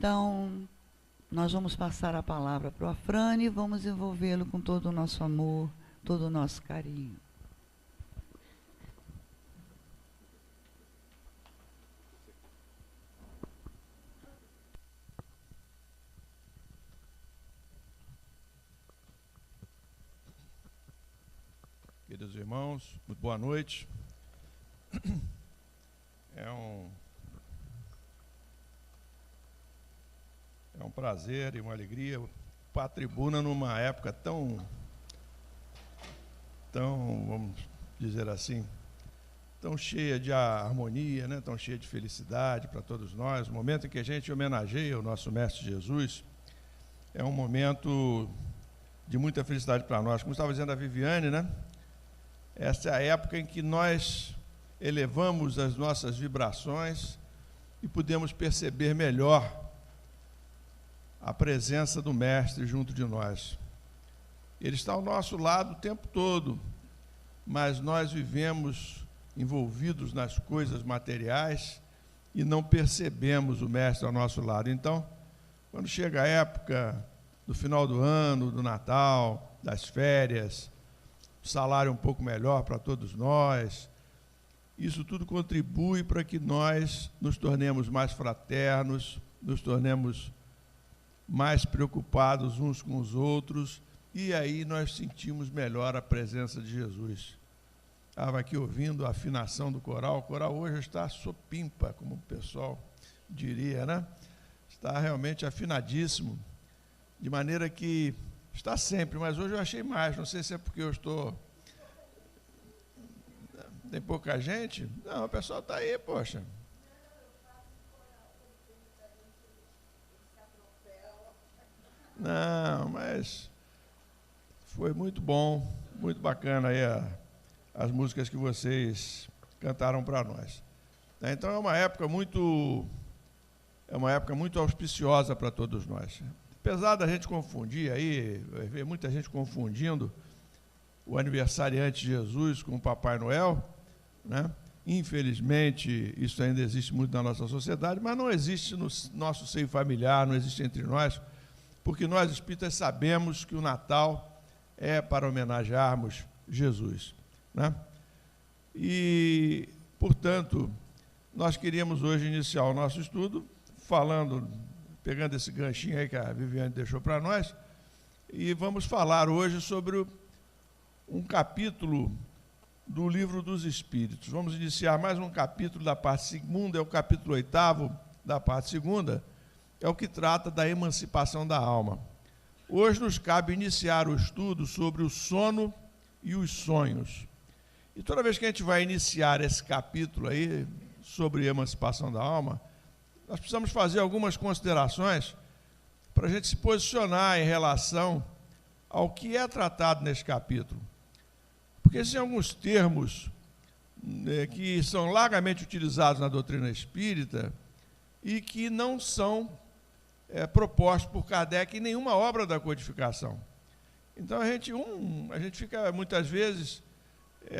Então, nós vamos passar a palavra para o Afrânio e vamos envolvê-lo com todo o nosso amor, todo o nosso carinho. Queridos irmãos, muito boa noite. É um prazer e uma alegria para a tribuna numa época tão, vamos dizer assim, tão cheia de harmonia, né? Tão cheia de felicidade para todos nós. O momento em que a gente homenageia o nosso Mestre Jesus é um momento de muita felicidade para nós. Como estava dizendo a Viviane, né? Essa é a época em que nós elevamos as nossas vibrações e podemos perceber melhor a presença do Mestre junto de nós. Ele está ao nosso lado o tempo todo, mas nós vivemos envolvidos nas coisas materiais e não percebemos o Mestre ao nosso lado. Então, quando chega a época do final do ano, do Natal, das férias, salário um pouco melhor para todos nós, isso tudo contribui para que nós nos tornemos mais fraternos, nos tornemos mais preocupados uns com os outros, e aí nós sentimos melhor a presença de Jesus. Estava aqui ouvindo a afinação do coral. O coral hoje está supimpa, como o pessoal diria, né? Está realmente afinadíssimo, de maneira que está sempre, mas hoje eu achei mais. Não sei se é porque eu estou... Tem pouca gente? Não, o pessoal está aí, poxa. Não, mas foi muito bom, muito bacana aí as músicas que vocês cantaram para nós. Então é uma época muito auspiciosa para todos nós. Apesar da gente confundir aí, vai ver muita gente confundindo o aniversariante de Jesus com o Papai Noel, né? Infelizmente, isso ainda existe muito na nossa sociedade, mas não existe no nosso seio familiar, não existe entre nós, porque nós espíritas sabemos que o Natal é para homenagearmos Jesus, né? E, portanto, nós queríamos hoje iniciar o nosso estudo pegando esse ganchinho aí que a Viviane deixou para nós, e vamos falar hoje sobre um capítulo do Livro dos Espíritos. Vamos iniciar mais um capítulo da parte segunda, é o capítulo 8º da parte segunda, é o que trata da emancipação da alma. Hoje nos cabe iniciar o estudo sobre o sono e os sonhos. E toda vez que a gente vai iniciar esse capítulo aí, sobre a emancipação da alma, nós precisamos fazer algumas considerações para a gente se posicionar em relação ao que é tratado nesse capítulo. Porque existem alguns termos que são largamente utilizados na doutrina espírita e que não são propostos por Kardec em nenhuma obra da codificação. Então a gente fica muitas vezes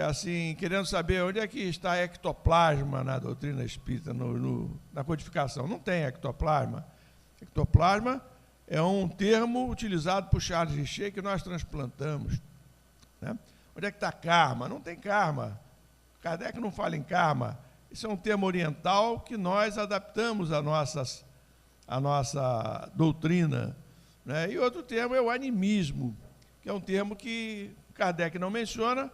assim, querendo saber onde é que está ectoplasma na doutrina espírita, na codificação. Não tem ectoplasma. Ectoplasma é um termo utilizado por Charles Richer que nós transplantamos, né? Onde é que está karma? Não tem karma. Kardec não fala em karma. Isso é um termo oriental que nós adaptamos à nossa doutrina, né? E outro termo é o animismo, que é um termo que Kardec não menciona,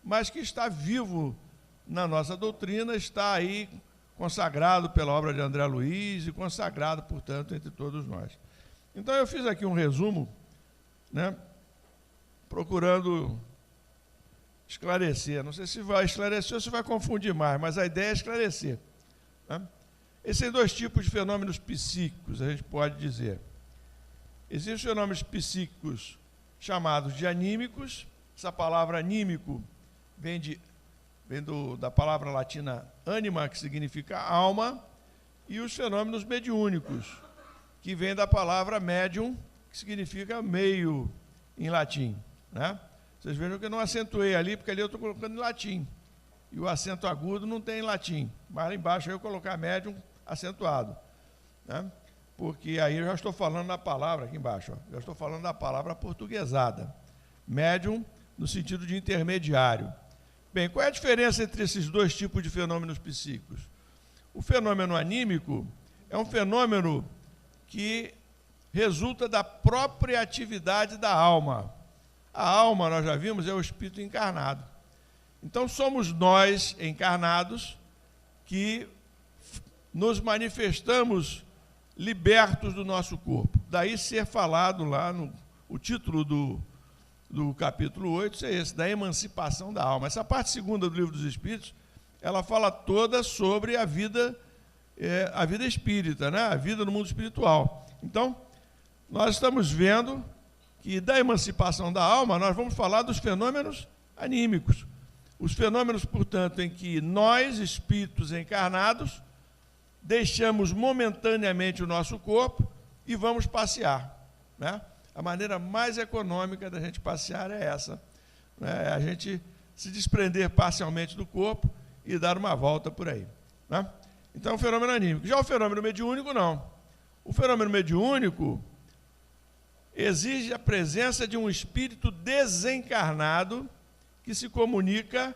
mas que está vivo na nossa doutrina, está aí consagrado pela obra de André Luiz e consagrado, portanto, entre todos nós. Então, eu fiz aqui um resumo, né, procurando esclarecer. Não sei se vai esclarecer ou se vai confundir mais, mas a ideia é esclarecer, né? Existem dois tipos de fenômenos psíquicos, a gente pode dizer. Existem os fenômenos psíquicos chamados de anímicos. Essa palavra anímico vem da palavra latina anima, que significa alma, e os fenômenos mediúnicos, que vem da palavra medium, que significa meio em latim, né? Vocês vejam que eu não acentuei ali, porque ali eu estou colocando em latim. E o acento agudo não tem em latim. Mas lá embaixo eu vou colocar médium acentuado, né? porque aí eu já estou falando da palavra, aqui embaixo, ó, já estou falando da palavra portuguesada. Médium no sentido de intermediário. Bem, qual é a diferença entre esses dois tipos de fenômenos psíquicos? O fenômeno anímico é um fenômeno que resulta da própria atividade da alma. A alma, nós já vimos, é o espírito encarnado. Então, somos nós, encarnados, que nos manifestamos libertos do nosso corpo. Daí ser falado lá, o título do capítulo 8 é esse, da emancipação da alma. Essa parte segunda do Livro dos Espíritos, ela fala toda sobre a vida espírita, né? A vida no mundo espiritual. Então, nós estamos vendo que da emancipação da alma, nós vamos falar dos fenômenos anímicos. Os fenômenos, portanto, em que nós, espíritos encarnados, deixamos momentaneamente o nosso corpo e vamos passear, né? A maneira mais econômica da gente passear é essa, né? A gente se desprender parcialmente do corpo e dar uma volta por aí, né? Então, o fenômeno anímico. Já o fenômeno mediúnico, não. O fenômeno mediúnico exige a presença de um espírito desencarnado que se comunica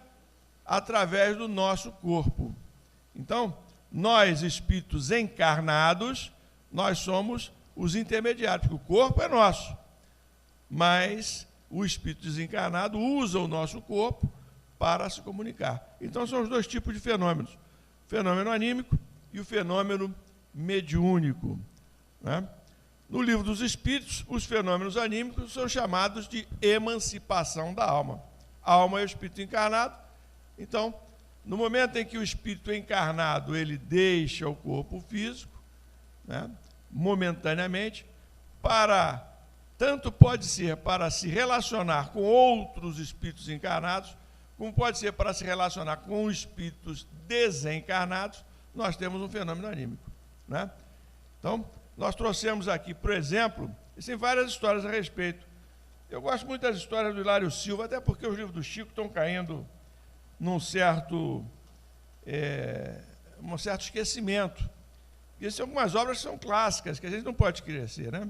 através do nosso corpo. Então, nós, espíritos encarnados, nós somos os intermediários, porque o corpo é nosso, mas o espírito desencarnado usa o nosso corpo para se comunicar. Então, são os dois tipos de fenômenos, o fenômeno anímico e o fenômeno mediúnico, né? No Livro dos Espíritos, os fenômenos anímicos são chamados de emancipação da alma. A alma é o espírito encarnado. Então, no momento em que o espírito encarnado ele deixa o corpo físico, né, momentaneamente, tanto pode ser para se relacionar com outros espíritos encarnados, como pode ser para se relacionar com espíritos desencarnados, nós temos um fenômeno anímico, né? Então, nós trouxemos aqui, por exemplo, e tem várias histórias a respeito. Eu gosto muito das histórias do Hilário Silva, até porque os livros do Chico estão caindo num certo esquecimento. E são algumas obras que são clássicas, que a gente não pode esquecer, né?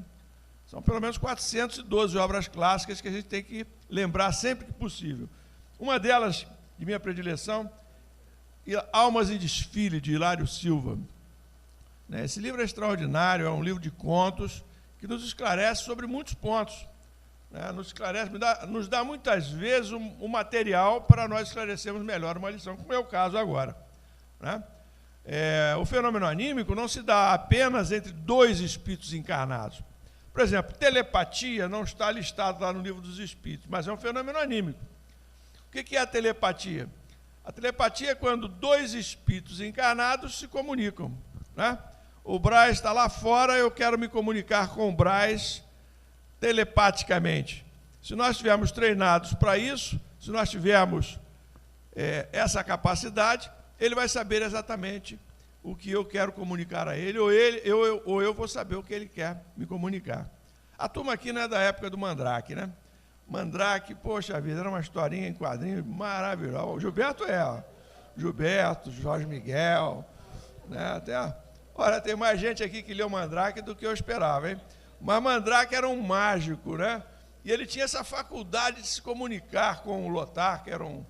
São pelo menos 412 obras clássicas que a gente tem que lembrar sempre que possível. Uma delas, de minha predileção, Almas em Desfile, de Hilário Silva. Esse livro é extraordinário, é um livro de contos que nos esclarece sobre muitos pontos, né? Nos dá muitas vezes um material para nós esclarecermos melhor uma lição, como é o caso agora, né? O fenômeno anímico não se dá apenas entre dois espíritos encarnados. Por exemplo, telepatia não está listado lá no Livro dos Espíritos, mas é um fenômeno anímico. O que é a telepatia? A telepatia é quando dois espíritos encarnados se comunicam, né? O Braz está lá fora, eu quero me comunicar com o Braz telepaticamente. Se nós estivermos treinados para isso, se nós tivermos essa capacidade, ele vai saber exatamente o que eu quero comunicar a ele, ou eu vou saber o que ele quer me comunicar. A turma aqui não é da época do Mandrake, né? Mandrake, poxa vida, era uma historinha em quadrinhos maravilhosa. O Gilberto Gilberto, Jorge Miguel, né? Olha, tem mais gente aqui que leu Mandrake do que eu esperava, hein? Mas Mandrake era um mágico, né? E ele tinha essa faculdade de se comunicar com o Lothar, que era o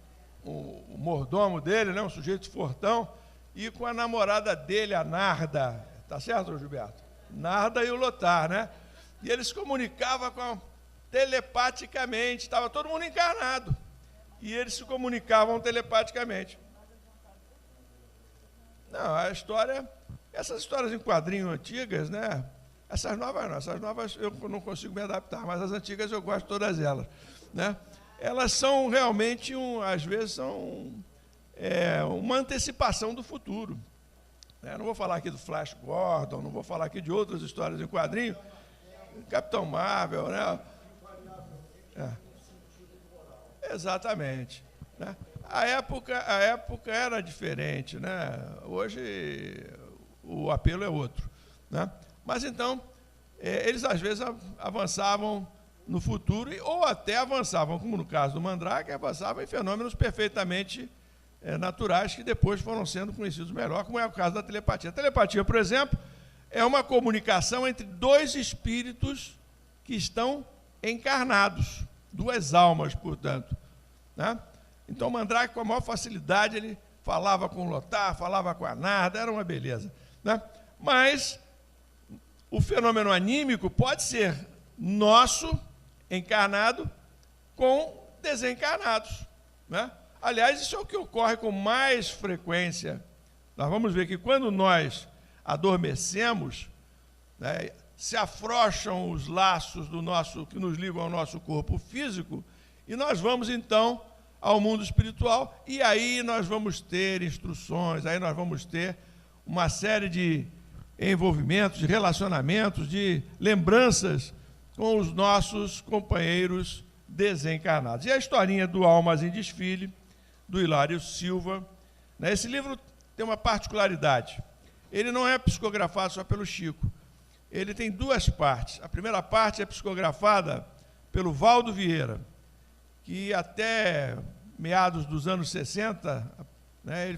mordomo dele, né? Um sujeito fortão, e com a namorada dele, a Narda. Tá certo, Gilberto? Narda e o Lothar, né? E ele se comunicava telepaticamente, estava todo mundo encarnado. E eles se comunicavam telepaticamente. Não, a história... Essas histórias em quadrinho antigas, né? Essas novas não, essas novas eu não consigo me adaptar, mas as antigas eu gosto de todas elas, né? Elas são realmente, às vezes, uma antecipação do futuro. Né? Não vou falar aqui do Flash Gordon, não vou falar aqui de outras histórias em quadrinho, Capitão Marvel, né? Exatamente, né? A época era diferente, né? Hoje o apelo é outro, né? Mas então, eles às vezes avançavam no futuro, ou até avançavam, como no caso do Mandrake, avançavam em fenômenos perfeitamente naturais, que depois foram sendo conhecidos melhor, como é o caso da telepatia. A telepatia, por exemplo, é uma comunicação entre dois espíritos que estão encarnados, duas almas, portanto, né? Então, Mandrake, com a maior facilidade, ele falava com Lothar, falava com a Narda, era uma beleza, né? Mas o fenômeno anímico pode ser nosso, encarnado, com desencarnados, né? Aliás, isso é o que ocorre com mais frequência. Nós vamos ver que quando nós adormecemos, né, se afrouxam os laços que nos ligam ao nosso corpo físico, e nós vamos então ao mundo espiritual, e aí nós vamos ter instruções, aí nós vamos ter uma série de envolvimentos, de relacionamentos, de lembranças com os nossos companheiros desencarnados. E a historinha do Almas em Desfile, do Hilário Silva, né? Esse livro tem uma particularidade. Ele não é psicografado só pelo Chico. Ele tem duas partes. A primeira parte é psicografada pelo Valdo Vieira, que até meados dos anos 60, né,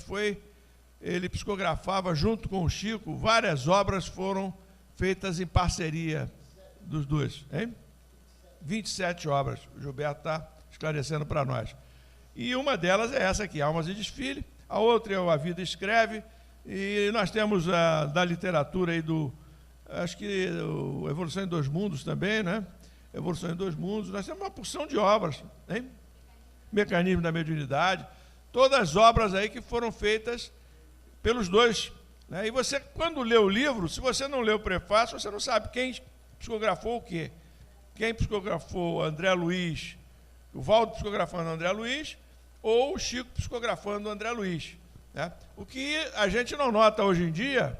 ele psicografava junto com o Chico, várias obras foram feitas em parceria dos dois. Hein? 27 obras, o Gilberto está esclarecendo para nós. E uma delas é essa aqui, Almas em Desfile, a outra é o A Vida Escreve, e nós temos da literatura aí acho que o Evolução em Dois Mundos também, né? Evolução em Dois Mundos, nós temos uma porção de obras, hein? Mecanismo da Mediunidade, todas as obras aí que foram feitas pelos dois, né? E você, quando lê o livro, se você não lê o prefácio, você não sabe quem psicografou o quê. Quem psicografou André Luiz, o Valdo psicografando André Luiz, ou o Chico psicografando André Luiz, né? O que a gente não nota hoje em dia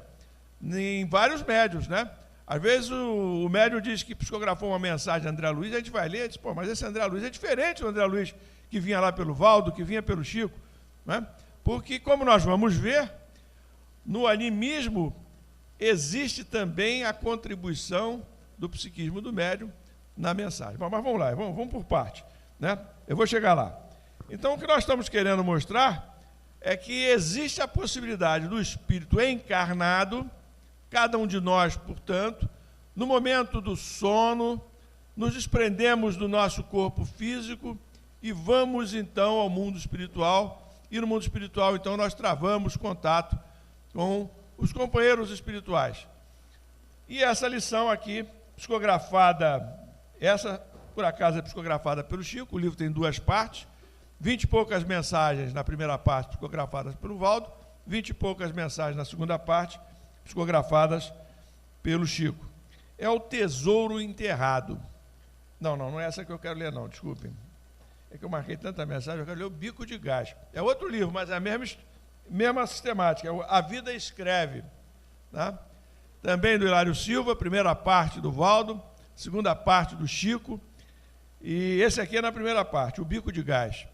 em vários médiuns, né? Às vezes o médium diz que psicografou uma mensagem de André Luiz, a gente vai ler e diz, pô, mas esse André Luiz é diferente do André Luiz que vinha lá pelo Valdo, que vinha pelo Chico, né? Porque, como nós vamos ver, no animismo existe também a contribuição do psiquismo do médium na mensagem. Bom, mas vamos lá, vamos por parte, né? Eu vou chegar lá. Então, o que nós estamos querendo mostrar é que existe a possibilidade do espírito encarnado, cada um de nós, portanto, no momento do sono, nos desprendemos do nosso corpo físico e vamos, então, ao mundo espiritual. E no mundo espiritual, então, nós travamos contato com os companheiros espirituais. E essa lição aqui, psicografada, essa, por acaso, é psicografada pelo Chico, o livro tem duas partes, 20 e poucas mensagens na primeira parte, psicografadas pelo Valdo, 20 e poucas mensagens na segunda parte, psicografadas pelo Chico. É o Tesouro Enterrado. Não é essa que eu quero ler, não, desculpem. É que eu marquei tanta mensagem, eu quero ler o Bico de Gás. É outro livro, mas é a mesma sistemática, é A Vida Escreve. Tá? Também do Hilário Silva, primeira parte do Valdo, segunda parte do Chico, e esse aqui é na primeira parte, o Bico de Gás,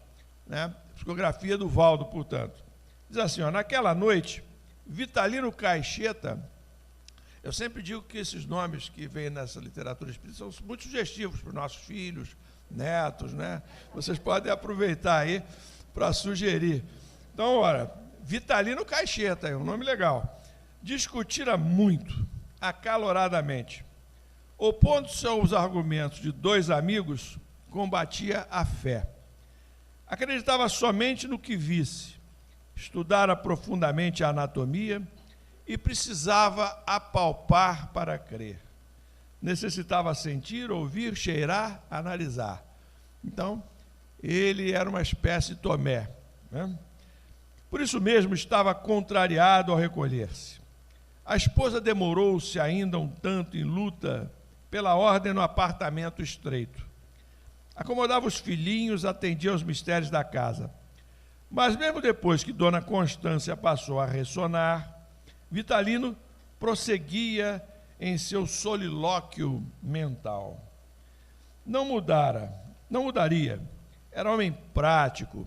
né? Psicografia do Valdo, portanto. Diz assim, ó, naquela noite, Vitalino Caixeta, eu sempre digo que esses nomes que vêm nessa literatura espírita são muito sugestivos para os nossos filhos, netos, né? Vocês podem aproveitar aí para sugerir. Então, ora, Vitalino Caixeta, é um nome legal. Discutira muito, acaloradamente. Opondo-se aos argumentos de dois amigos, combatia a fé. Acreditava somente no que visse, estudara profundamente a anatomia e precisava apalpar para crer. Necessitava sentir, ouvir, cheirar, analisar. Então, ele era uma espécie de Tomé, né? Por isso mesmo estava contrariado ao recolher-se. A esposa demorou-se ainda um tanto em luta pela ordem no apartamento estreito. Acomodava os filhinhos, atendia aos mistérios da casa. Mas mesmo depois que Dona Constância passou a ressonar, Vitalino prosseguia em seu solilóquio mental. Não mudaria. Era homem prático,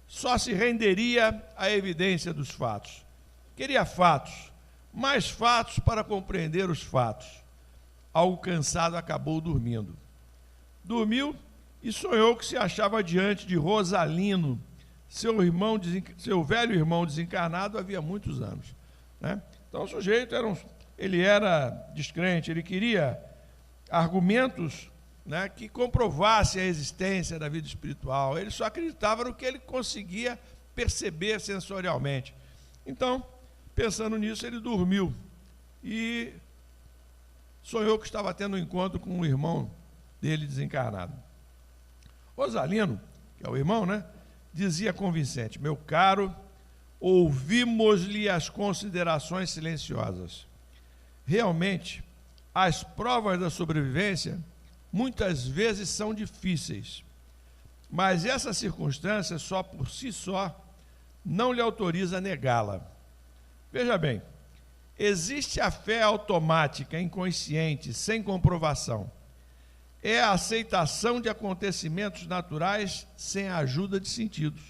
só se renderia à evidência dos fatos. Queria fatos, mais fatos para compreender os fatos. Algo cansado, acabou dormindo. Dormiu e sonhou que se achava diante de Rosalino, seu velho irmão desencarnado havia muitos anos, né? Então o sujeito ele era descrente, ele queria argumentos, né, que comprovassem a existência da vida espiritual. Ele só acreditava no que ele conseguia perceber sensorialmente. Então, pensando nisso, ele dormiu e sonhou que estava tendo um encontro com um irmão dele desencarnado. Rosalino, que é o irmão, né, dizia convincente: meu caro, ouvimos-lhe as considerações silenciosas. Realmente, as provas da sobrevivência muitas vezes são difíceis, mas essa circunstância só por si só não lhe autoriza a negá-la. Veja bem, existe a fé automática, inconsciente, sem comprovação. É a aceitação de acontecimentos naturais sem a ajuda de sentidos.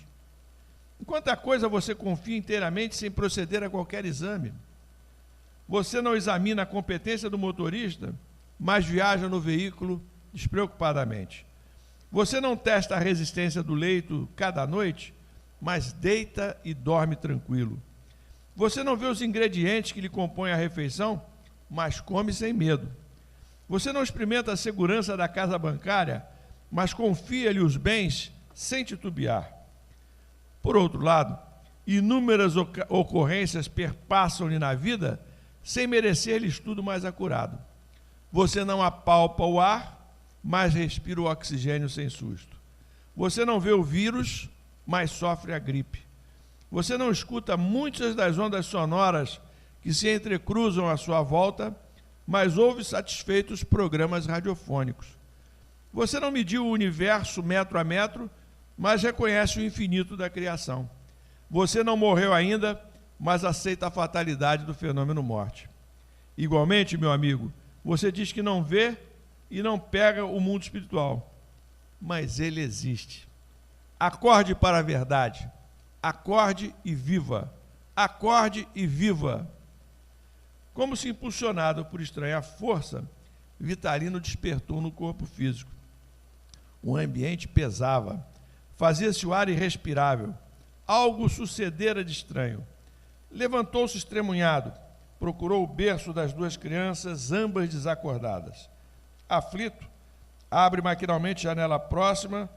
Em quanta coisa você confia inteiramente sem proceder a qualquer exame? Você não examina a competência do motorista, mas viaja no veículo despreocupadamente. Você não testa a resistência do leito cada noite, mas deita e dorme tranquilo. Você não vê os ingredientes que lhe compõem a refeição, mas come sem medo. Você não experimenta a segurança da casa bancária, mas confia-lhe os bens sem titubear. Por outro lado, inúmeras ocorrências perpassam-lhe na vida sem merecer-lhe estudo mais acurado. Você não apalpa o ar, mas respira o oxigênio sem susto. Você não vê o vírus, mas sofre a gripe. Você não escuta muitas das ondas sonoras que se entrecruzam à sua volta, mas ouve satisfeitos programas radiofônicos. Você não mediu o universo metro a metro, mas reconhece o infinito da criação. Você não morreu ainda, mas aceita a fatalidade do fenômeno morte. Igualmente, meu amigo, você diz que não vê e não pega o mundo espiritual, mas ele existe. Acorde para a verdade, acorde e viva, acorde e viva. Como se impulsionado por estranha força, Vitalino despertou no corpo físico. O ambiente pesava, fazia-se o ar irrespirável, algo sucedera de estranho. Levantou-se estremunhado, procurou o berço das duas crianças, ambas desacordadas. Aflito, abre maquinalmente a janela próxima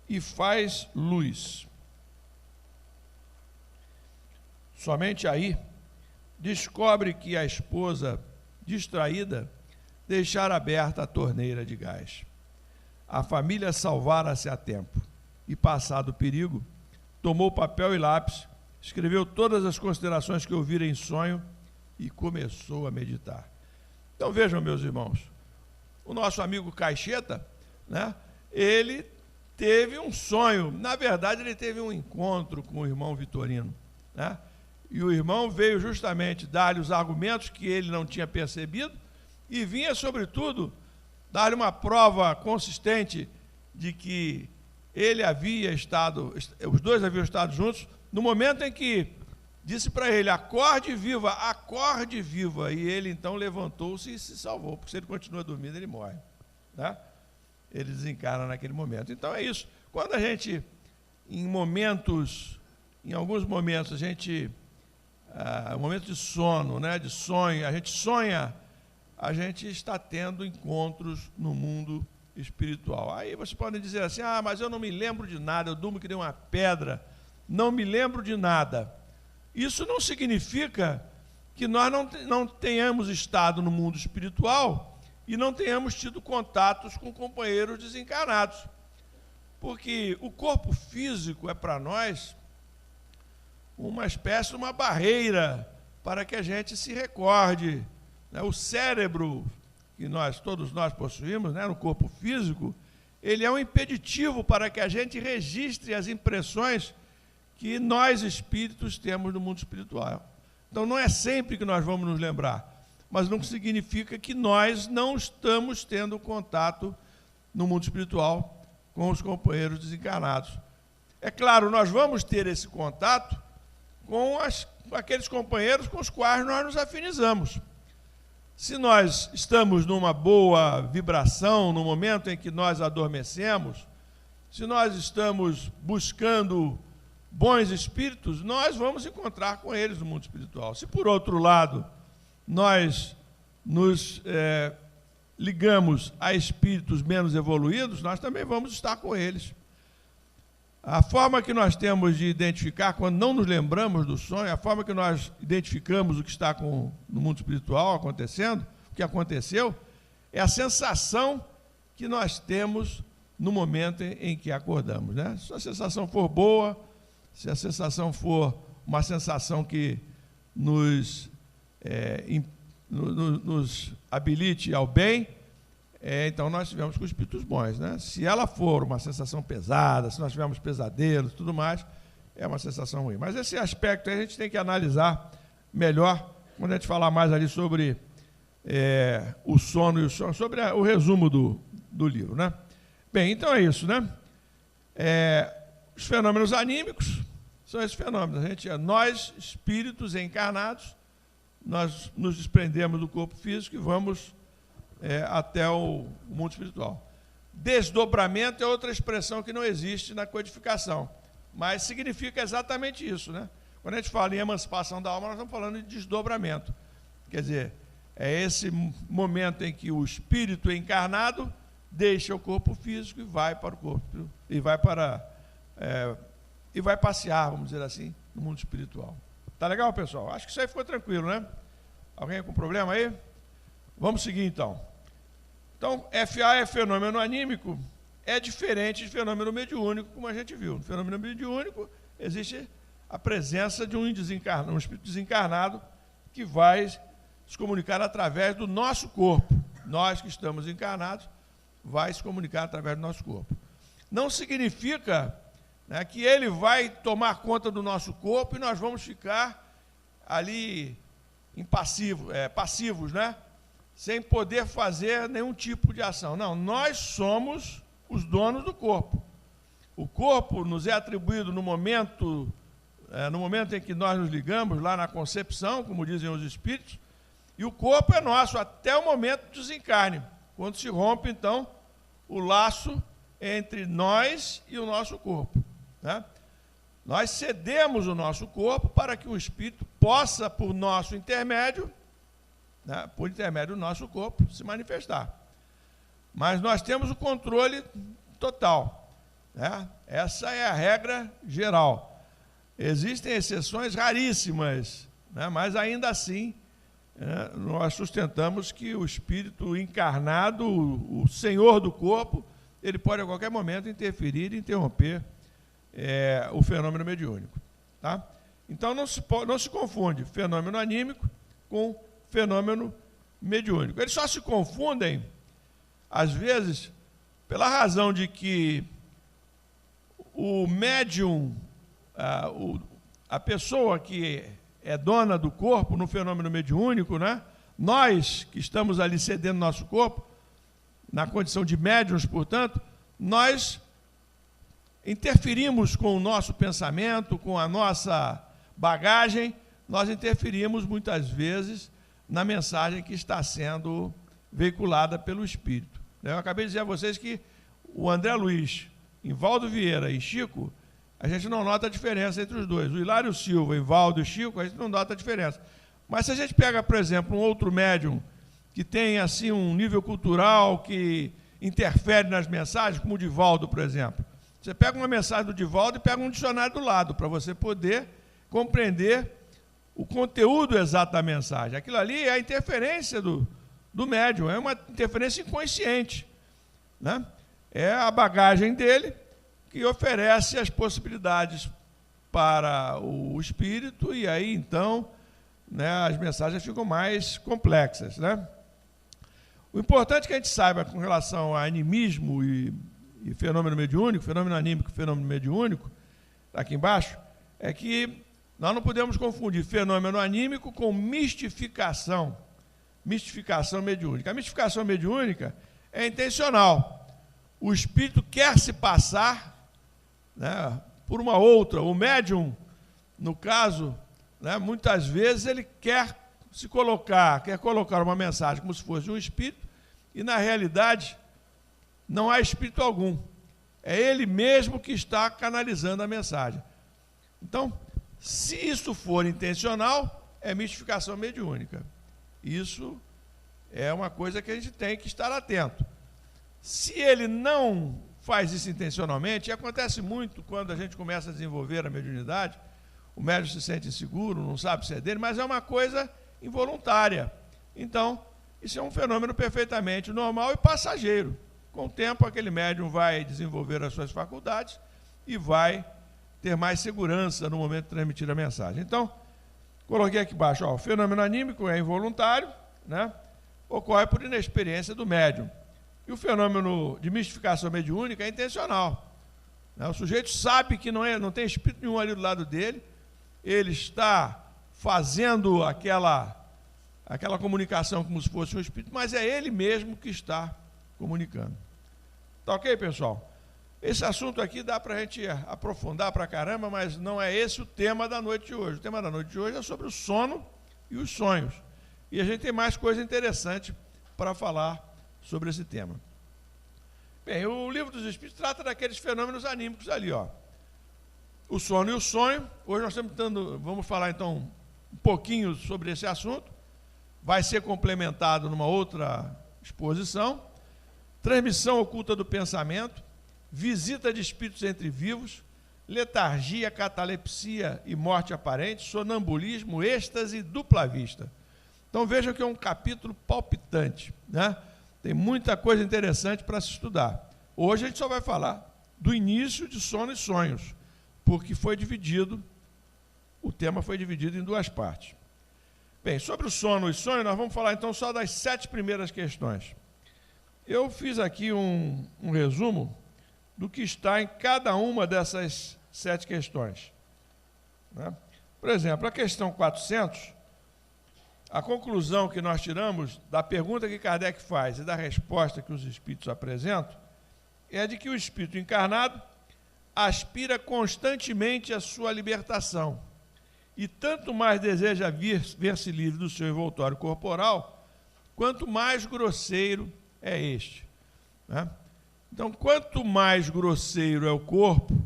e faz luz. Somente aí descobre que a esposa, distraída, deixara aberta a torneira de gás. A família salvara-se a tempo e, passado o perigo, tomou papel e lápis, escreveu todas as considerações que ouvira em sonho e começou a meditar. Então vejam, meus irmãos, o nosso amigo Caixeta, né, ele teve um sonho, na verdade ele teve um encontro com o irmão Vitorino, né? E o irmão veio justamente dar-lhe os argumentos que ele não tinha percebido e vinha, sobretudo, dar-lhe uma prova consistente de que ele havia estado, os dois haviam estado juntos, no momento em que disse para ele: acorde viva, e ele então levantou-se e se salvou, porque se ele continua dormindo, ele morre, né? Ele desencarna naquele momento. Então é isso. Quando a gente, em alguns momentos, a gente, momento de sono, né, de sonho, a gente sonha, a gente está tendo encontros no mundo espiritual. Aí vocês podem dizer assim: mas eu não me lembro de nada, eu durmo que nem uma pedra, não me lembro de nada. Isso não significa que nós não tenhamos estado no mundo espiritual e não tenhamos tido contatos com companheiros desencarnados. Porque o corpo físico é para nós uma espécie, uma barreira para que a gente se recorde, né? O cérebro que todos nós possuímos, né, no corpo físico, ele é um impeditivo para que a gente registre as impressões que nós espíritos temos no mundo espiritual. Então não é sempre que nós vamos nos lembrar, mas não significa que nós não estamos tendo contato no mundo espiritual com os companheiros desencarnados. É claro, nós vamos ter esse contato com aqueles companheiros com os quais nós nos afinizamos. Se nós estamos numa boa vibração, no momento em que nós adormecemos, se nós estamos buscando bons espíritos, nós vamos encontrar com eles no mundo espiritual. Se, por outro lado, nós nos ligamos a espíritos menos evoluídos, nós também vamos estar com eles. A forma que nós temos de identificar, quando não nos lembramos do sonho, a forma que nós identificamos o que está no mundo espiritual acontecendo, o que aconteceu, é a sensação que nós temos no momento em que acordamos, né? Se a sensação for boa, se a sensação for uma sensação que nos habilite ao bem, então nós tivemos com espíritos bons, né? Se ela for uma sensação pesada, se nós tivermos pesadelos, tudo mais, é uma sensação ruim. Mas esse aspecto aí a gente tem que analisar melhor quando a gente falar mais ali sobre o sono e o sonho, sobre o resumo do livro, né? Bem, então é isso, né? Os fenômenos anímicos são esses fenômenos. Nós, espíritos encarnados, nós nos desprendemos do corpo físico e vamos até o mundo espiritual. Desdobramento é outra expressão que não existe na codificação, mas significa exatamente isso, né? Quando a gente fala em emancipação da alma, nós estamos falando de desdobramento. Quer dizer, é esse momento em que o espírito encarnado deixa o corpo físico e vai para o corpo, e vai passear, vamos dizer assim, no mundo espiritual. Tá legal, pessoal? Acho que isso aí ficou tranquilo, né? Alguém com problema aí? Vamos seguir, então. Então, FA é fenômeno anímico, é diferente de fenômeno mediúnico, como a gente viu. No fenômeno mediúnico, existe a presença de um espírito desencarnado que vai se comunicar através do nosso corpo. Nós que estamos encarnados, vai se comunicar através do nosso corpo. Não significa, né, que ele vai tomar conta do nosso corpo e nós vamos ficar ali passivos, né? Sem poder fazer nenhum tipo de ação. Não, nós somos os donos do corpo. O corpo nos é atribuído no momento em que nós nos ligamos, lá na concepção, como dizem os espíritos, e o corpo é nosso até o momento do desencarne, quando se rompe, então, o laço entre nós e o nosso corpo, né? Nós cedemos o nosso corpo para que o espírito possa, por nosso intermédio, né, por intermédio do nosso corpo, se manifestar. Mas nós temos o controle total, né? Essa é a regra geral. Existem exceções raríssimas, né, mas ainda assim nós sustentamos que o espírito encarnado, o senhor do corpo, ele pode a qualquer momento interferir e interromper o fenômeno mediúnico, tá? Então não se confunde fenômeno anímico com fenômeno mediúnico. Eles só se confundem, às vezes, pela razão de que o médium, a pessoa que é dona do corpo no fenômeno mediúnico, né? Nós que estamos ali cedendo nosso corpo, na condição de médiuns, portanto, nós interferimos com o nosso pensamento, com a nossa bagagem, nós interferimos muitas vezes na mensagem que está sendo veiculada pelo Espírito. Eu acabei de dizer a vocês que o André Luiz, Ivaldo Vieira e Chico, a gente não nota a diferença entre os dois. O Hilário Silva, Ivaldo e Chico, a gente não nota a diferença. Mas se a gente pega, por exemplo, um outro médium que tem assim um nível cultural que interfere nas mensagens, como o Divaldo, por exemplo. Você pega uma mensagem do Divaldo e pega um dicionário do lado, para você poder compreender o conteúdo exato da mensagem. Aquilo ali é a interferência do médium, é uma interferência inconsciente, né? É a bagagem dele que oferece as possibilidades para o espírito, e aí, então, né, as mensagens ficam mais complexas, né? O importante que a gente saiba com relação a animismo e fenômeno mediúnico, fenômeno anímico e fenômeno mediúnico, aqui embaixo, é que nós não podemos confundir fenômeno anímico com mistificação mediúnica. A mistificação mediúnica é intencional. O espírito quer se passar, né, por uma outra. O médium, no caso, né, muitas vezes ele quer colocar uma mensagem como se fosse um espírito, e na realidade não há espírito algum. É ele mesmo que está canalizando a mensagem. Então, se isso for intencional, é mistificação mediúnica. Isso é uma coisa que a gente tem que estar atento. Se ele não faz isso intencionalmente, e acontece muito quando a gente começa a desenvolver a mediunidade, o médium se sente inseguro, não sabe se é dele, mas é uma coisa involuntária. Então, isso é um fenômeno perfeitamente normal e passageiro. Com o tempo, aquele médium vai desenvolver as suas faculdades e vai ter mais segurança no momento de transmitir a mensagem. Então, coloquei aqui embaixo, o fenômeno anímico é involuntário, né? Ocorre por inexperiência do médium. E o fenômeno de mistificação mediúnica é intencional, né? O sujeito sabe que não tem espírito nenhum ali do lado dele, ele está fazendo aquela comunicação como se fosse um espírito, mas é ele mesmo que está comunicando. Tá ok, pessoal? Esse assunto aqui dá para a gente aprofundar para caramba, mas não é esse o tema da noite de hoje. O tema da noite de hoje é sobre o sono e os sonhos. E a gente tem mais coisa interessante para falar sobre esse tema. Bem, o Livro dos Espíritos trata daqueles fenômenos anímicos ali, o sono e o sonho. Hoje nós vamos falar então um pouquinho sobre esse assunto. Vai ser complementado numa outra exposição. Transmissão oculta do pensamento, visita de espíritos entre vivos, letargia, catalepsia e morte aparente, sonambulismo, êxtase, dupla vista. Então vejam que é um capítulo palpitante, né? Tem muita coisa interessante para se estudar. Hoje a gente só vai falar do início de sono e sonhos, porque o tema foi dividido em duas partes. Bem, sobre o sono e sonho, nós vamos falar então só das 7 primeiras questões. Eu fiz aqui um resumo do que está em cada uma dessas 7 questões, né? Por exemplo, a questão 400, a conclusão que nós tiramos da pergunta que Kardec faz e da resposta que os espíritos apresentam é de que o espírito encarnado aspira constantemente à sua libertação e tanto mais deseja ver-se livre do seu envoltório corporal, quanto mais grosseiro é este, né? Então, quanto mais grosseiro é o corpo,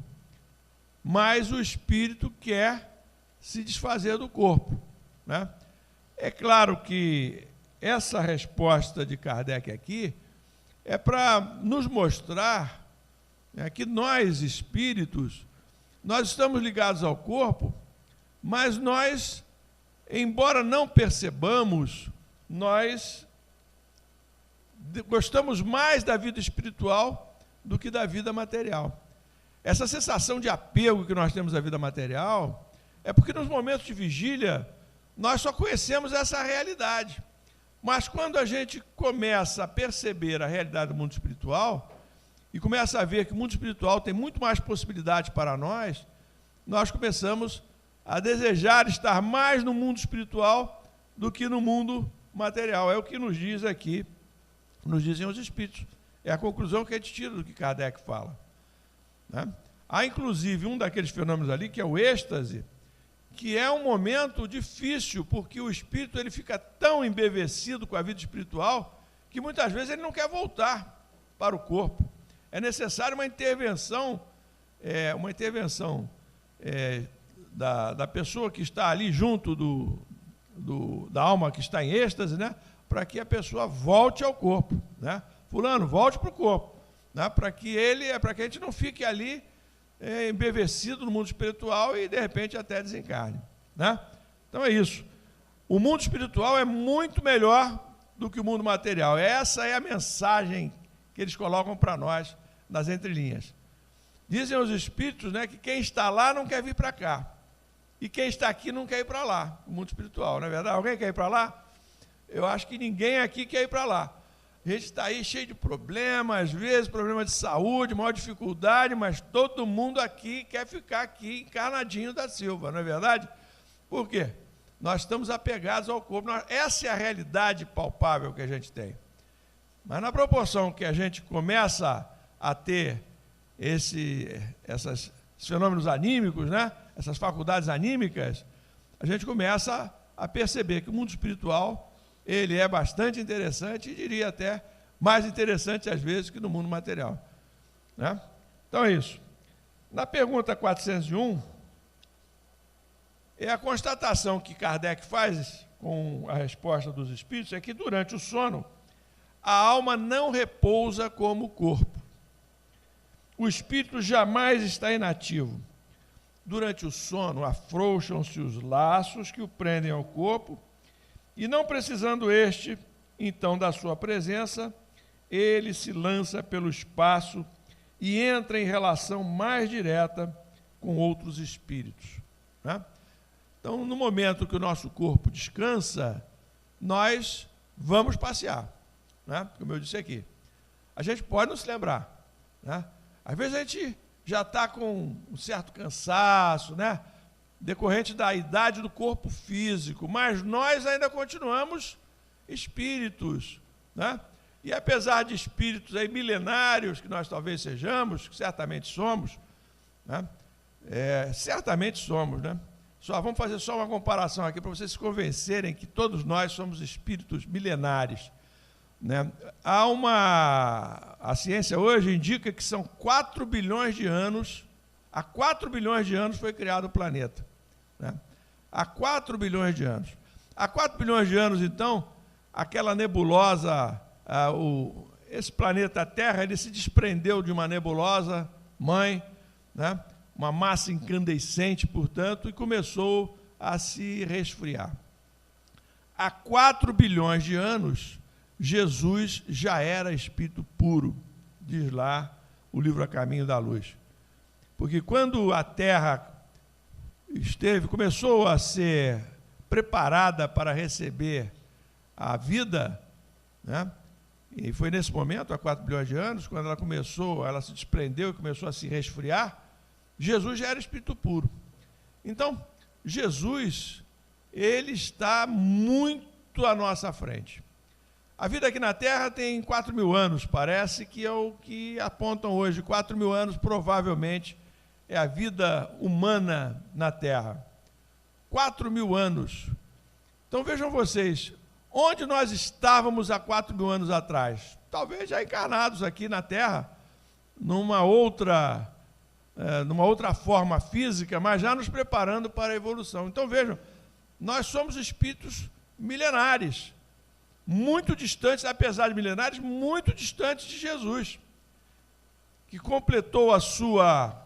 mais o espírito quer se desfazer do corpo, né? É claro que essa resposta de Kardec aqui é para nos mostrar, né, que nós, espíritos, nós estamos ligados ao corpo, mas nós, embora não percebamos, nós gostamos mais da vida espiritual do que da vida material. Essa sensação de apego que nós temos à vida material é porque nos momentos de vigília nós só conhecemos essa realidade. Mas quando a gente começa a perceber a realidade do mundo espiritual e começa a ver que o mundo espiritual tem muito mais possibilidades para nós, nós começamos a desejar estar mais no mundo espiritual do que no mundo material. É o que nos diz aqui, nos dizem os espíritos. É a conclusão que a gente tira do que Kardec fala, né? Há inclusive um daqueles fenômenos ali, que é o êxtase, que é um momento difícil, porque o espírito ele fica tão embevecido com a vida espiritual que muitas vezes ele não quer voltar para o corpo. É necessário uma intervenção da pessoa que está ali junto da alma que está em êxtase, né? Para que a pessoa volte ao corpo, né? Fulano, volte para o corpo, né? Para que a gente não fique ali embevecido no mundo espiritual e de repente até desencarne, né? Então é isso. O mundo espiritual é muito melhor do que o mundo material. Essa é a mensagem que eles colocam para nós nas entrelinhas. Dizem os espíritos, né, que quem está lá não quer vir para cá. E quem está aqui não quer ir para lá, o mundo espiritual, não é verdade? Alguém quer ir para lá? Eu acho que ninguém aqui quer ir para lá. A gente está aí cheio de problemas, às vezes problema de saúde, maior dificuldade, mas todo mundo aqui quer ficar aqui encarnadinho da Silva, não é verdade? Por quê? Nós estamos apegados ao corpo. Essa é a realidade palpável que a gente tem. Mas na proporção que a gente começa a ter esses fenômenos anímicos, né? Essas faculdades anímicas, a gente começa a perceber que o mundo espiritual ele é bastante interessante e diria até mais interessante às vezes que no mundo material, né? Então é isso. Na pergunta 401, É a constatação que Kardec faz com a resposta dos espíritos, é que durante o sono, a alma não repousa como o corpo. O espírito jamais está inativo. Durante o sono, afrouxam-se os laços que o prendem ao corpo, e não precisando este, então, da sua presença, ele se lança pelo espaço e entra em relação mais direta com outros espíritos, né? Então, no momento que o nosso corpo descansa, nós vamos passear, né? Como eu disse aqui. A gente pode não se lembrar, né? Às vezes a gente já está com um certo cansaço, né? Decorrente da idade do corpo físico, mas nós ainda continuamos espíritos, né? E apesar de espíritos aí milenários, que nós talvez sejamos, que certamente somos, né? Certamente somos, né? Vamos fazer só uma comparação aqui para vocês se convencerem que todos nós somos espíritos milenares, né? A ciência hoje indica que são 4 bilhões de anos, há 4 bilhões de anos foi criado o planeta, né? Há 4 bilhões de anos. Há 4 bilhões de anos, então, aquela nebulosa, esse planeta Terra, ele se desprendeu de uma nebulosa mãe, né? Uma massa incandescente, portanto, e começou a se resfriar. Há 4 bilhões de anos, Jesus já era espírito puro, diz lá o livro A Caminho da Luz. Porque quando a Terra começou a ser preparada para receber a vida, né? E foi nesse momento, há 4 bilhões de anos, quando ela se desprendeu e começou a se resfriar, Jesus já era espírito puro. Então, Jesus, ele está muito à nossa frente. A vida aqui na Terra tem 4.000 anos, parece que é o que apontam hoje. 4.000 anos, provavelmente, é a vida humana na Terra. 4.000 anos. Então, vejam vocês, onde nós estávamos há 4.000 anos atrás? Talvez já encarnados aqui na Terra, numa outra forma física, mas já nos preparando para a evolução. Então, vejam, nós somos espíritos milenares, muito distantes, apesar de milenares, muito distantes de Jesus, que completou a sua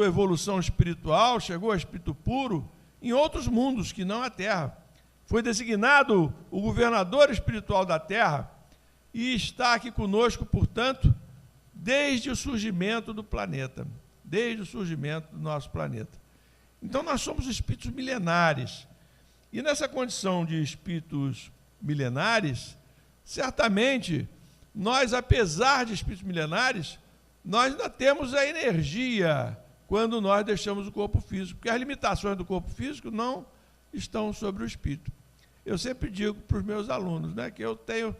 evolução espiritual, chegou a espírito puro em outros mundos que não a Terra. Foi designado o governador espiritual da Terra e está aqui conosco, portanto, desde o surgimento do planeta, desde o surgimento do nosso planeta. Então, nós somos espíritos milenares. E nessa condição de espíritos milenares, certamente, nós, apesar de espíritos milenares, nós ainda temos a energia quando nós deixamos o corpo físico, porque as limitações do corpo físico não estão sobre o espírito. Eu sempre digo para os meus alunos, né, que eu tenho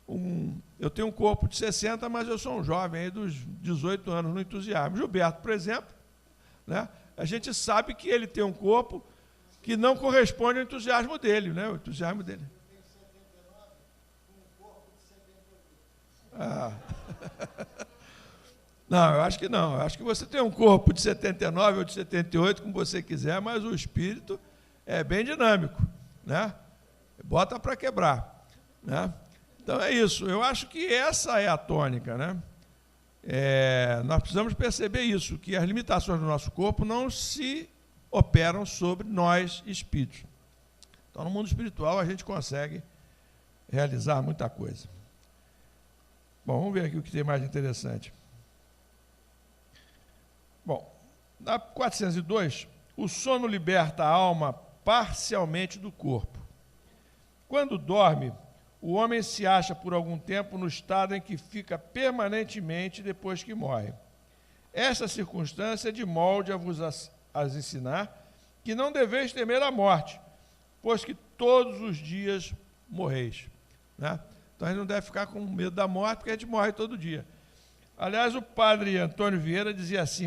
um corpo de 60, mas eu sou um jovem aí dos 18 anos no entusiasmo. Gilberto, por exemplo, né, a gente sabe que ele tem um corpo que não corresponde ao entusiasmo dele, né, o entusiasmo dele. Eu tenho 79 com um corpo de 78. Não, eu acho que não. Eu acho que você tem um corpo de 79 ou de 78, como você quiser, mas o espírito é bem dinâmico, né? Bota para quebrar, né? Então é isso. Eu acho que essa é a tônica, né? Nós precisamos perceber isso, que as limitações do nosso corpo não se operam sobre nós espíritos. Então, no mundo espiritual, a gente consegue realizar muita coisa. Bom, vamos ver aqui o que tem mais de interessante. Bom, na 402, o sono liberta a alma parcialmente do corpo. Quando dorme, o homem se acha por algum tempo no estado em que fica permanentemente depois que morre. Essa circunstância é de molde a vos as ensinar que não deveis temer a morte, pois que todos os dias morreis, né? Então a gente não deve ficar com medo da morte, porque a gente morre todo dia. Aliás, o padre Antônio Vieira dizia assim,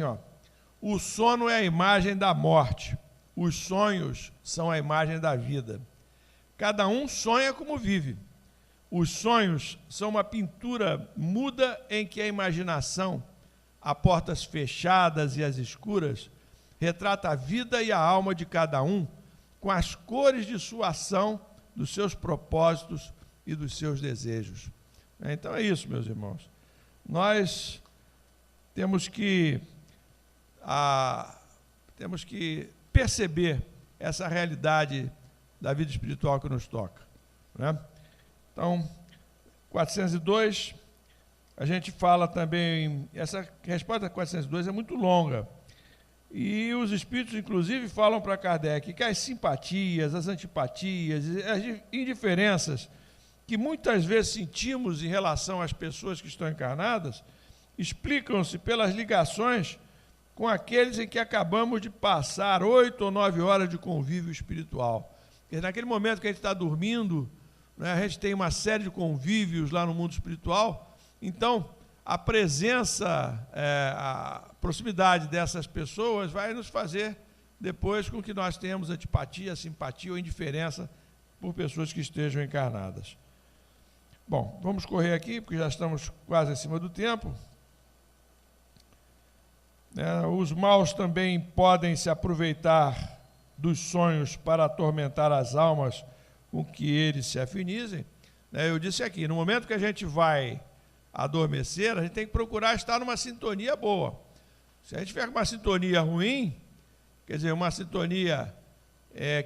o sono é a imagem da morte, os sonhos são a imagem da vida. Cada um sonha como vive. Os sonhos são uma pintura muda em que a imaginação, a portas fechadas e às escuras, retrata a vida e a alma de cada um, com as cores de sua ação, dos seus propósitos e dos seus desejos. Então é isso, meus irmãos. Nós temos que perceber essa realidade da vida espiritual que nos toca, né? Então, 402, a gente fala também, essa resposta a 402 é muito longa, e os espíritos, inclusive, falam para Kardec que as simpatias, as antipatias, as indiferenças que muitas vezes sentimos em relação às pessoas que estão encarnadas, explicam-se pelas ligações com aqueles em que acabamos de passar 8 ou 9 horas de convívio espiritual. Porque naquele momento que a gente está dormindo, né, a gente tem uma série de convívios lá no mundo espiritual, então a presença, a proximidade dessas pessoas vai nos fazer depois com que nós tenhamos antipatia, simpatia ou indiferença por pessoas que estejam encarnadas. Bom, vamos correr aqui, porque já estamos quase acima do tempo. Os maus também podem se aproveitar dos sonhos para atormentar as almas com que eles se afinizem. Eu disse aqui, no momento que a gente vai adormecer, a gente tem que procurar estar numa sintonia boa. Se a gente tiver uma sintonia ruim, quer dizer, uma sintonia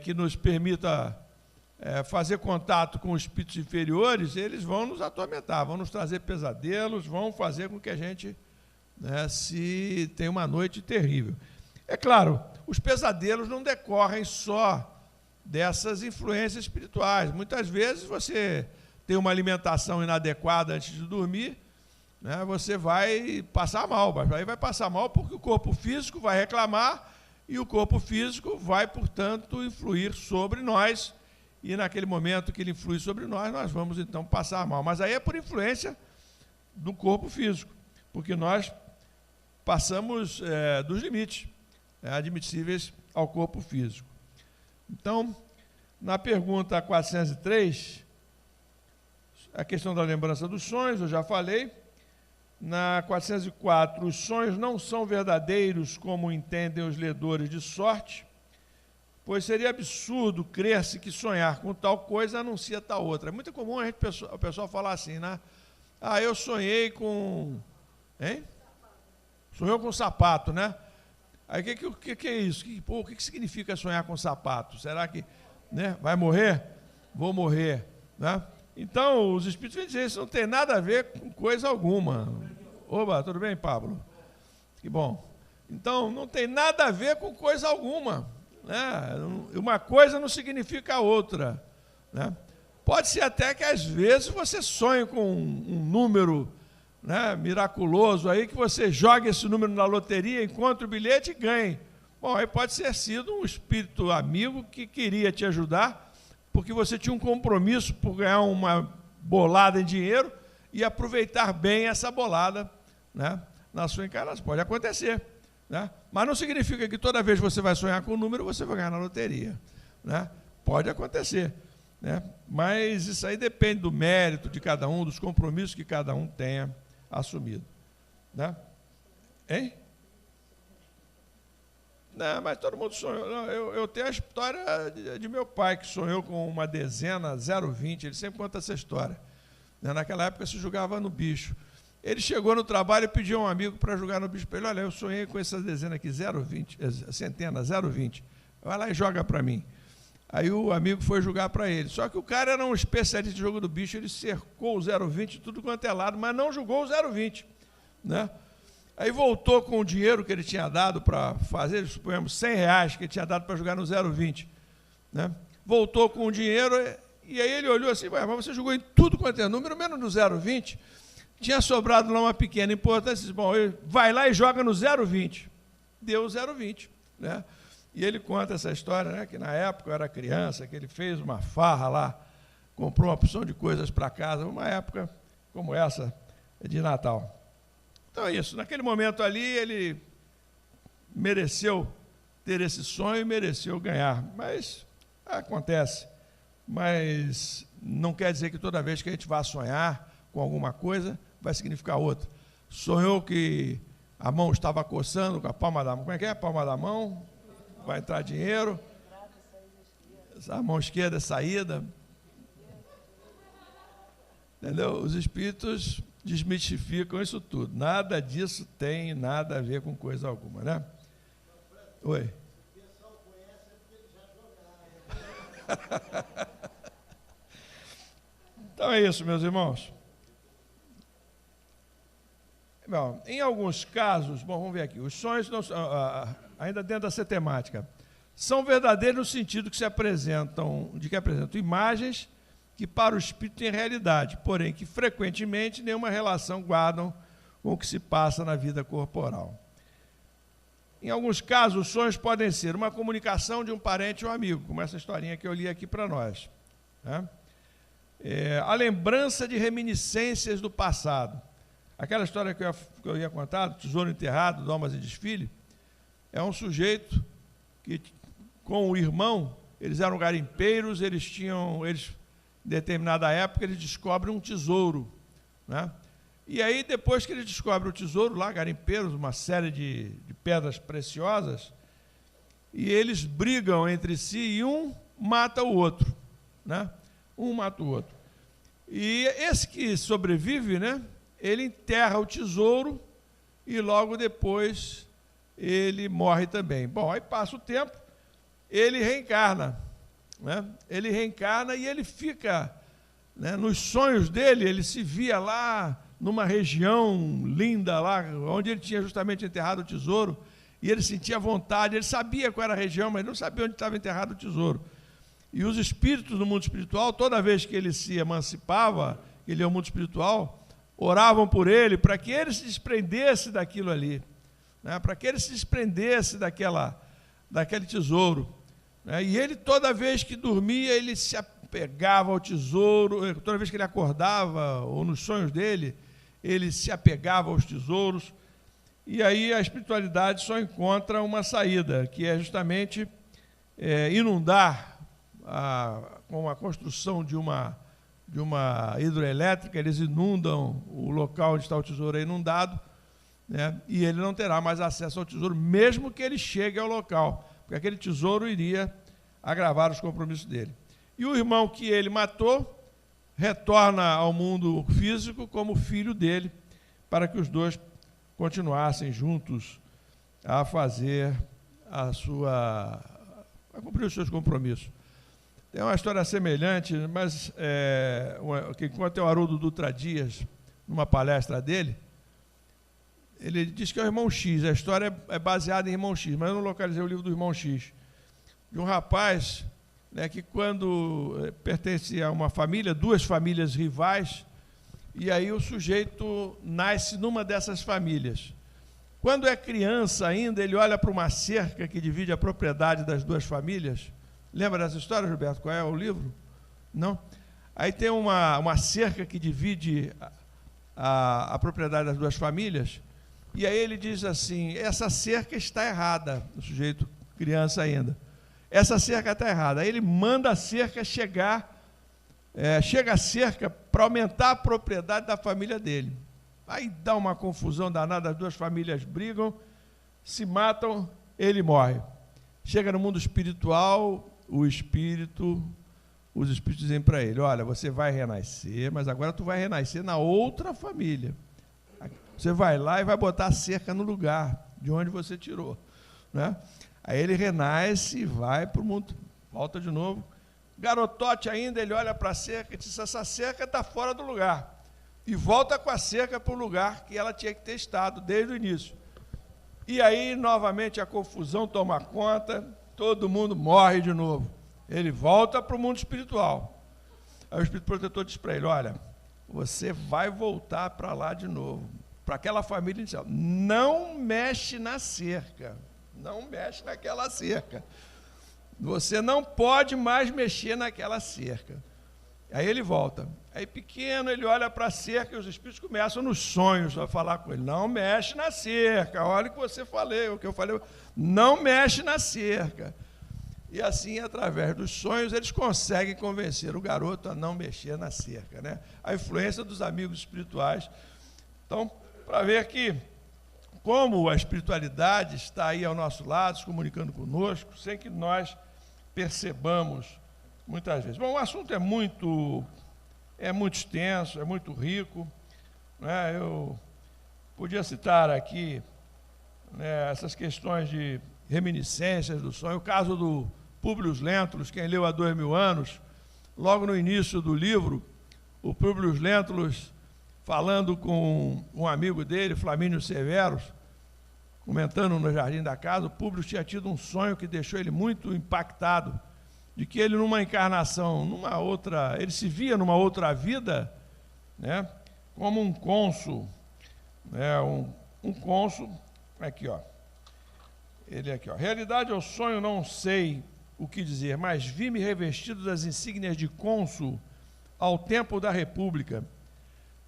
que nos permita fazer contato com os espíritos inferiores, eles vão nos atormentar, vão nos trazer pesadelos, vão fazer com que a gente se tenha uma noite terrível. É claro, os pesadelos não decorrem só dessas influências espirituais. Muitas vezes você tem uma alimentação inadequada antes de dormir, né, você vai passar mal, mas aí vai passar mal porque o corpo físico vai reclamar e o corpo físico vai, portanto, influir sobre nós, e naquele momento que ele influi sobre nós, nós vamos então passar mal. Mas aí é por influência do corpo físico, porque nós passamos dos limites admissíveis ao corpo físico. Então, na pergunta 403, a questão da lembrança dos sonhos, eu já falei. Na 404, os sonhos não são verdadeiros como entendem os ledores de sorte, pois seria absurdo crer-se que sonhar com tal coisa anuncia tal outra. É muito comum o pessoal falar assim, né? Eu sonhei com... Hein? Sonhou com sapato, né? Aí o que é isso? O que significa sonhar com sapato? Será que vai morrer? Vou morrer, né? Então, os espíritos vêm dizer, isso não tem nada a ver com coisa alguma. Oba, tudo bem, Pablo? Que bom. Então, não tem nada a ver com coisa alguma, né? Uma coisa não significa a outra, né? Pode ser até que, às vezes, você sonhe com um número, né, miraculoso aí, que você jogue esse número na loteria, encontre o bilhete e ganhe. Bom, aí pode ter sido um espírito amigo que queria te ajudar, porque você tinha um compromisso por ganhar uma bolada em dinheiro e aproveitar bem essa bolada, né, na sua encarnação. Pode acontecer, né? Mas não significa que toda vez que você vai sonhar com o número, você vai ganhar na loteria, né? Pode acontecer, né? Mas isso aí depende do mérito de cada um, dos compromissos que cada um tenha assumido, né? Hein? Não, mas todo mundo sonhou. Eu tenho a história de meu pai, que sonhou com uma dezena 020, ele sempre conta essa história, né? Naquela época se jogava no bicho. Ele chegou no trabalho e pediu a um amigo para jogar no bicho para ele. Olha, eu sonhei com essa dezena aqui, 020, centena, 020. Vai lá e joga para mim. Aí o amigo foi jogar para ele. Só que o cara era um especialista de jogo do bicho, ele cercou o 020 tudo quanto é lado, mas não jogou o 020, né? Aí voltou com o dinheiro que ele tinha dado para fazer, suponhamos, R$100 que ele tinha dado para jogar no 020, né? Voltou com o dinheiro e aí ele olhou assim, mas você jogou em tudo quanto é número, menos no 020. Tinha sobrado lá uma pequena importância, disse, bom, ele vai lá e joga no 020. Deu o 020, né? E ele conta essa história, né, que na época eu era criança, que ele fez uma farra lá, comprou uma porção de coisas para casa, uma época como essa de Natal. Então é isso, naquele momento ali ele mereceu ter esse sonho e mereceu ganhar, mas acontece. Mas não quer dizer que toda vez que a gente vá sonhar com alguma coisa, vai significar outra. Sonhou que a mão estava coçando com a palma da mão. Como é que é? A palma da mão, vai entrar dinheiro. A mão esquerda é saída. Entendeu? Os espíritos desmistificam isso tudo. Nada disso tem nada a ver com coisa alguma, né? Oi. O pessoal conhece porque eles já jogaram. Então é isso, meus irmãos. Bom, em alguns casos, vamos ver aqui, os sonhos, ainda dentro dessa temática, são verdadeiros no sentido que apresentam imagens que para o espírito têm realidade, porém que frequentemente nenhuma relação guardam com o que se passa na vida corporal. Em alguns casos, os sonhos podem ser uma comunicação de um parente ou amigo, como essa historinha que eu li aqui para nós, né? A lembrança de reminiscências do passado. Aquela história que eu ia contar, do tesouro enterrado, Domas e Desfile, é um sujeito que, com o irmão, eles eram garimpeiros, em determinada época, eles descobrem um tesouro, né? E aí, depois que eles descobrem o tesouro, lá, garimpeiros, uma série de pedras preciosas, e eles brigam entre si e um mata o outro, né? Um mata o outro. E esse que sobrevive, né? Ele enterra o tesouro e logo depois ele morre também. Bom, aí passa o tempo, ele reencarna, né? Ele reencarna e ele fica, né, nos sonhos dele, ele se via lá numa região linda, lá onde ele tinha justamente enterrado o tesouro, e ele sentia vontade, ele sabia qual era a região, mas não sabia onde estava enterrado o tesouro. E os espíritos do mundo espiritual, toda vez que ele se emancipava, ele ia ao mundo espiritual, oravam por ele para que ele se desprendesse daquilo ali, né? Para que ele se desprendesse daquele tesouro, né? E ele, toda vez que dormia, ele se apegava ao tesouro, toda vez que ele acordava, ou nos sonhos dele, ele se apegava aos tesouros, e aí a espiritualidade só encontra uma saída, que é justamente inundar, com a construção de uma hidroelétrica, eles inundam o local onde está o tesouro inundado, né? E ele não terá mais acesso ao tesouro, mesmo que ele chegue ao local, porque aquele tesouro iria agravar os compromissos dele. E o irmão que ele matou retorna ao mundo físico como filho dele, para que os dois continuassem juntos a fazer a cumprir os seus compromissos. Tem uma história semelhante, mas que conta o Haroldo Dutra Dias, numa palestra dele, ele diz que é o irmão X, a história é baseada em irmão X, mas eu não localizei o livro do irmão X, de um rapaz, né, que quando pertence a uma família, duas famílias rivais, e aí o sujeito nasce numa dessas famílias. Quando é criança ainda, ele olha para uma cerca que divide a propriedade das duas famílias. Lembra dessa história, Gilberto? Qual é o livro? Não? Aí tem uma cerca que divide a propriedade das duas famílias, e aí ele diz assim, essa cerca está errada, o sujeito criança ainda. Essa cerca está errada. Aí ele manda a cerca chega a cerca para aumentar a propriedade da família dele. Aí dá uma confusão danada, as duas famílias brigam, se matam, ele morre. Chega no mundo espiritual, os espíritos dizem para ele, olha, você vai renascer, mas agora tu vai renascer na outra família. Você vai lá e vai botar a cerca no lugar de onde você tirou, né? Aí ele renasce e vai para o mundo, volta de novo. Garotote ainda, ele olha para a cerca e diz, essa cerca está fora do lugar. E volta com a cerca para o lugar que ela tinha que ter estado desde o início. E aí, novamente, a confusão toma conta, todo mundo morre de novo. Ele volta para o mundo espiritual. Aí o espírito protetor diz para ele, olha, você vai voltar para lá de novo, para aquela família inicial. Não mexe na cerca, não mexe naquela cerca. Você não pode mais mexer naquela cerca. Aí ele volta. Aí pequeno, ele olha para a cerca e os espíritos começam nos sonhos a falar com ele. Não mexe na cerca, olha o que você falei, o que eu falei. Não mexe na cerca. E assim, através dos sonhos, eles conseguem convencer o garoto a não mexer na cerca, né? A influência dos amigos espirituais. Então, para ver que como a espiritualidade está aí ao nosso lado, se comunicando conosco, sem que nós percebamos muitas vezes. Bom, o assunto é muito extenso, é muito rico, né? Eu podia citar aqui, né, essas questões de reminiscências do sonho, o caso do Públio Lentulus, quem leu há 2000 anos, logo no início do livro, o Públio Lentulus, falando com um amigo dele, Flamínio Severus, comentando no jardim da casa, o Públio tinha tido um sonho que deixou ele muito impactado, de que ele numa encarnação, ele se via numa outra vida, né, como um cônsul, né, um cônsul, aqui ó, ele aqui ó, realidade ou sonho não sei o que dizer, mas vi-me revestido das insígnias de cônsul ao tempo da República.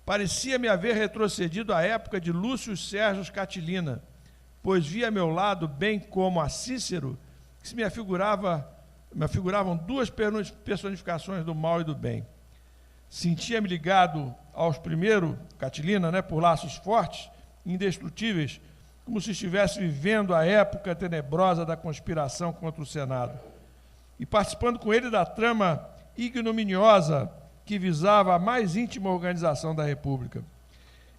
Parecia-me haver retrocedido à época de Lúcio Sérgio Catilina, pois vi a meu lado, bem como a Cícero, que se me afiguravam duas personificações do mal e do bem. Sentia-me ligado aos primeiro, Catilina, né, por laços fortes, indestrutíveis, como se estivesse vivendo a época tenebrosa da conspiração contra o Senado, e participando com ele da trama ignominiosa que visava a mais íntima organização da República.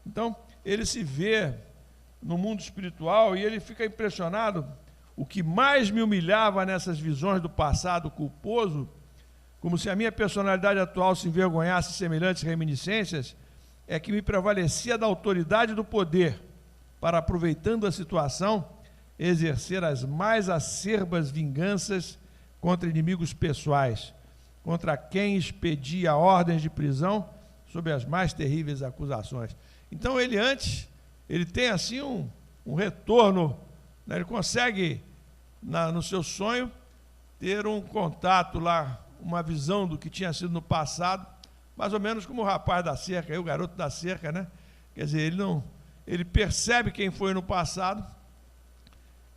Então, ele se vê no mundo espiritual e ele fica impressionado. O que mais me humilhava nessas visões do passado culposo, como se a minha personalidade atual se envergonhasse de semelhantes reminiscências, é que me prevalecia da autoridade do poder para, aproveitando a situação, exercer as mais acerbas vinganças contra inimigos pessoais, contra quem expedia ordens de prisão sob as mais terríveis acusações. Então ele tem assim um retorno, né? Ele consegue, no seu sonho, ter um contato lá, uma visão do que tinha sido no passado, mais ou menos como o rapaz da cerca, o garoto da cerca, né? Quer dizer, ele percebe quem foi no passado,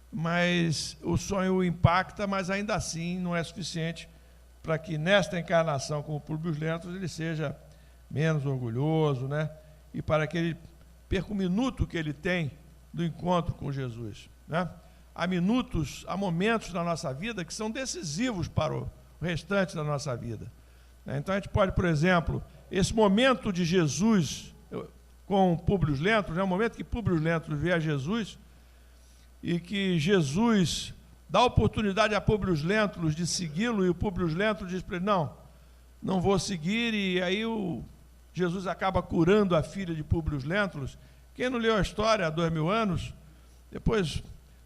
mas o sonho o impacta, mas ainda assim não é suficiente para que nesta encarnação, como Públio Lentulus, ele seja menos orgulhoso, né? E para que ele perca o minuto que ele tem do encontro com Jesus, né? Há momentos na nossa vida que são decisivos para o restante da nossa vida. Então a gente pode, por exemplo, esse momento de Jesus com Públio Lentulus, né? O momento que Públio Lentulus vê a Jesus e que Jesus dá oportunidade a Públio Lentulus de segui-lo, e o Públio Lentulus diz para ele, não vou seguir, e aí Jesus acaba curando a filha de Públio Lentulus. Quem não leu a história há 2000 anos, depois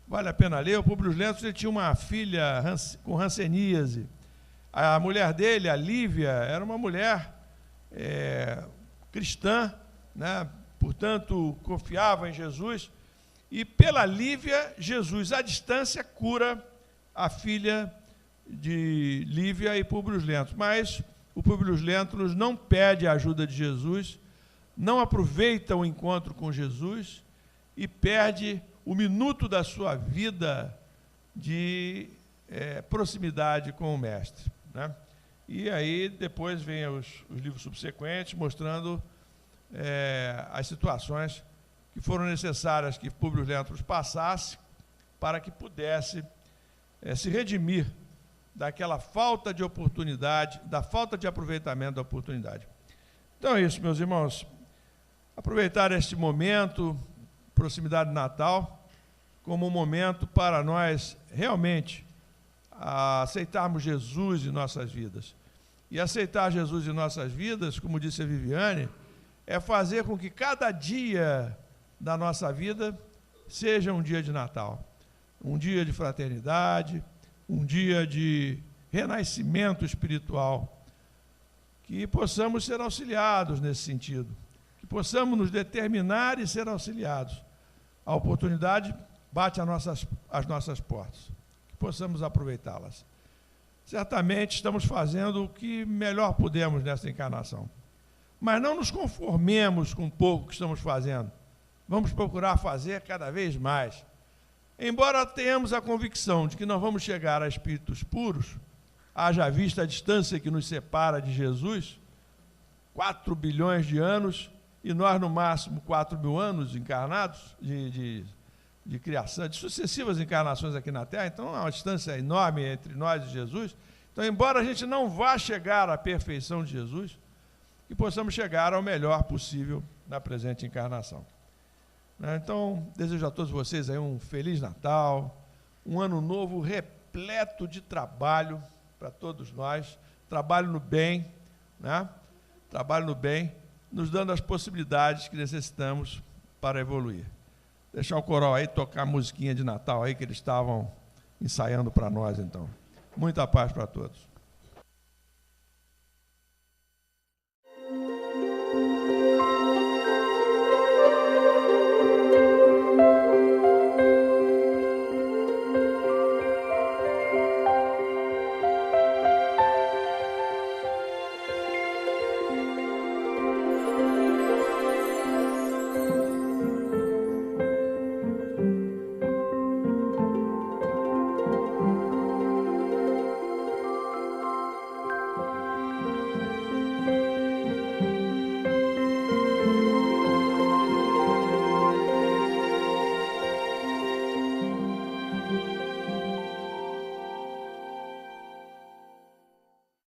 vale a pena ler. O Públio Lentulus, ele tinha uma filha com hanseníase. A mulher dele, a Lívia, era uma mulher cristã, né? Portanto, confiava em Jesus, e pela Lívia, Jesus, à distância, cura a filha de Lívia e Públio Lentulus. Mas o Públio Lentulus não pede a ajuda de Jesus, não aproveita o encontro com Jesus e perde o minuto da sua vida de proximidade com o Mestre, né? E aí depois vem os livros subsequentes mostrando as situações que foram necessárias que Públio Lentulus passasse para que pudesse se redimir daquela falta de oportunidade, da falta de aproveitamento da oportunidade. Então é isso, meus irmãos. Aproveitar este momento, proximidade de Natal, como um momento para nós realmente aceitarmos Jesus em nossas vidas. E aceitar Jesus em nossas vidas, como disse a Viviane, é fazer com que cada dia da nossa vida seja um dia de Natal, um dia de fraternidade, um dia de renascimento espiritual, que possamos ser auxiliados nesse sentido, que possamos nos determinar e ser auxiliados. A oportunidade bate às nossas portas, que possamos aproveitá-las. Certamente estamos fazendo o que melhor podemos nessa encarnação, mas não nos conformemos com o pouco que estamos fazendo. Vamos procurar fazer cada vez mais. Embora tenhamos a convicção de que não vamos chegar a espíritos puros, haja vista a distância que nos separa de Jesus, 4 bilhões de anos, e nós no máximo 4 mil anos encarnados, de de criação, de sucessivas encarnações aqui na Terra, então há uma distância enorme entre nós e Jesus. Então, embora a gente não vá chegar à perfeição de Jesus, que possamos chegar ao melhor possível na presente encarnação. Então, desejo a todos vocês aí um Feliz Natal, um ano novo repleto de trabalho para todos nós, trabalho no bem, né? Trabalho no bem, nos dando as possibilidades que necessitamos para evoluir. Deixar o coral aí tocar a musiquinha de Natal aí que eles estavam ensaiando para nós, então. Muita paz para todos.